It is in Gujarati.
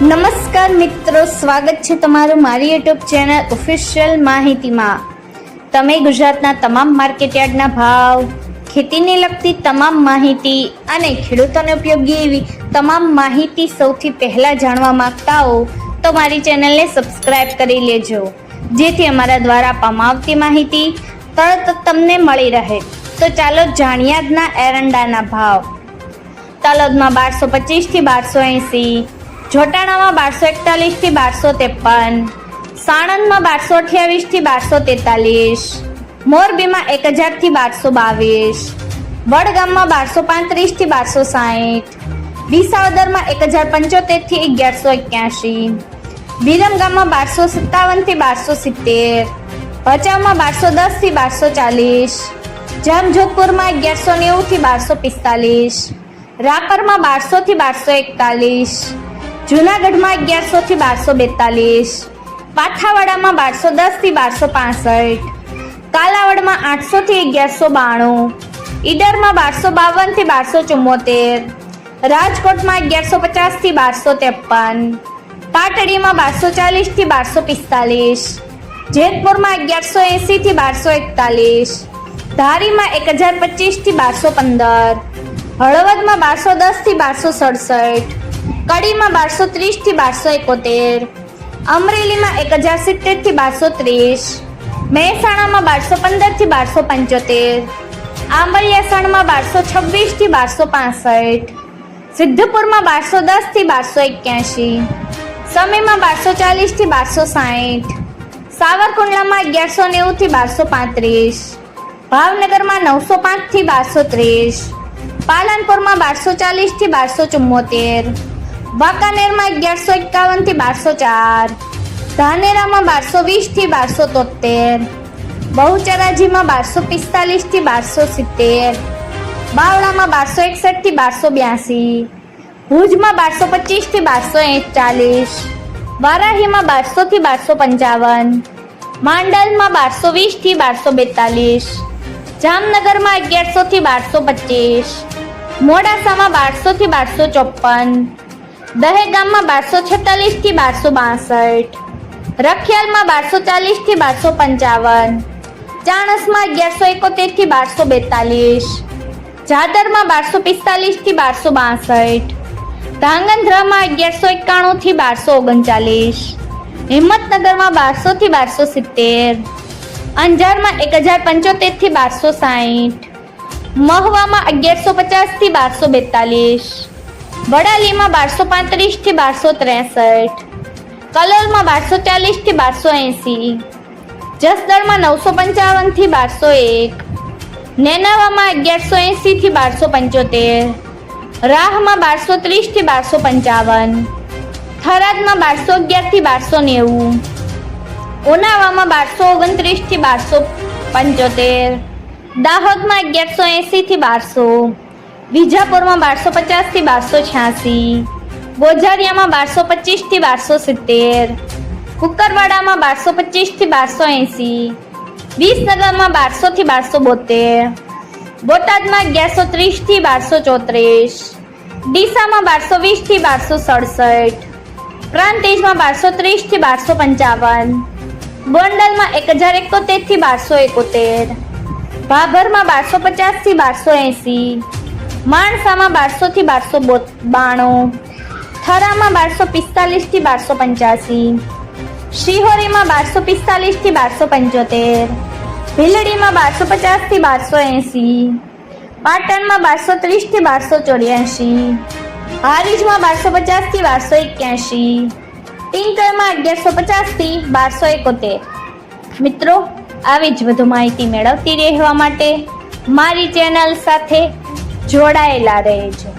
નમસ્કાર મિત્રો, સ્વાગત છે તમારું મારી યુટ્યુબ ચેનલ ઓફિશિયલ માહિતીમાં। તમે ગુજરાતના તમામ માર્કેટયાર્ડના ભાવ, ખેતીને લગતી તમામ માહિતી અને ખેડૂતોને ઉપયોગી એવી તમામ માહિતી સૌથી પહેલાં જાણવા માંગતા હો તો મારી ચેનલને સબસ્ક્રાઈબ કરી લેજો, જેથી અમારા દ્વારા આપવામાં આવતી માહિતી તરત તમને મળી રહે। તો ચાલો જાણીએ આજના એરંડાના ભાવ। તલોદમાં 1225 થી 1280, જોટાણામાં 1241 થી 1253, સાણંદમાં 1228 થી 1243, મોરબીમાં 1000 થી 1222, વડગામમાં 1235 થી 1260, વિસાવદરમાં 1075 થી 1181, વિરમગામમાં 1257 થી 1270, ભચાઉમાં 1210 થી 1240, જામજોધપુરમાં 1190 થી 1245, રાપરમાં 1200 થી 1241, જૂનાગઢમાં 1100 થી 1242, પાથાવાડામાં 1210 થી 1265, કાલાવડમાં 800 થી 1192, ઈડરમાં 1252 થી 1274, રાજકોટમાં 1150 થી 1253, પાટડીમાં 1240 થી 1245, જેતપુરમાં 1180 થી 1241, ધારીમાં 1025 થી 1215, હળવદમાં 1210 થી 1267, કડીમાં 1230 થી 1271, અમરેલીમાં 1070 થી 1230, મહેસાણામાં 1215 થી 1275, આંબલિયાસણમાં 1226 થી 1265, સિદ્ધપુરમાં 1210 થી 1281, સમીમાં 1240 થી 1260, સાવરકુંડલામાં 1190 થી 1235, ભાવનગરમાં 905 થી 1230, પાલનપુરમાં 1240 થી 1274, વાંકાનેરમાં 1151 થી 1204, ધાનેરામાં 1220 થી 1273, બહુચરાજીમાં 1245 થી 1270, બાવળામાં 1261 થી 1282, ભુજમાં 1225 થી 1241, વારાહીમાં 1200 થી 1255, માંડલમાં 1220 થી 1242, જામનગરમાં 1100 થી 1225, મોડાસામાં 1200 થી 1254, દહેગામમાં 1246 થી 1262, રખિયાલમાં 1240 થી 1255, ચાણસમાં 1171 થી 1242, જાદરમાં 1245 થી 1262, ધાંગધ્રામાં 1191 થી 1239, હિંમતનગરમાં 1200 થી 1270, અંજારમાં 1075 થી 1260, મહવામાં 1150 થી 1242, વડાલીમાં 1235 થી 1263, કલોલમાં 1240 થી 1280, જસદણમાં 955 થી 1201, નેનાવામાં 1180 થી 1275, રાહમાં 1230 થી 1255, થરાદમાં 1211 થી 1290, ઉનાવામાં 1229 થી 1275, દાહોદમાં 1180 થી 1200, વિજાપુરમાં 1250 થી 1286, ગોઝારિયામાં 1225 થી 1270, કુકરવાડામાં 1225 થી 1280, વિસનગરમાં 1200 થી 1272, બોટાદમાં 1130 થી 1234, ડીસામાં 1220 થી 1267, પ્રાંતિજમાં 1230 થી 1255, ગોંડલમાં 1071 થી 1271, ભાભરમાં 1250 થી 1280, માણસામાં 1200 થી 1292, થરામાં 1245 થી 1285, શિહોરીમાં 1245 થી 1275, ભીલડીમાં 1250 થી 1280, પાટણમાં 1230 થી 1284, હારીજમાં 1250 થી 1281, ટિંકરમાં 1150 થી 1271। મિત્રો, આવી જ વધુ માહિતી મેળવતી રહેવા માટે મારી ચેનલ સાથે જોડાયેલા રહેજો।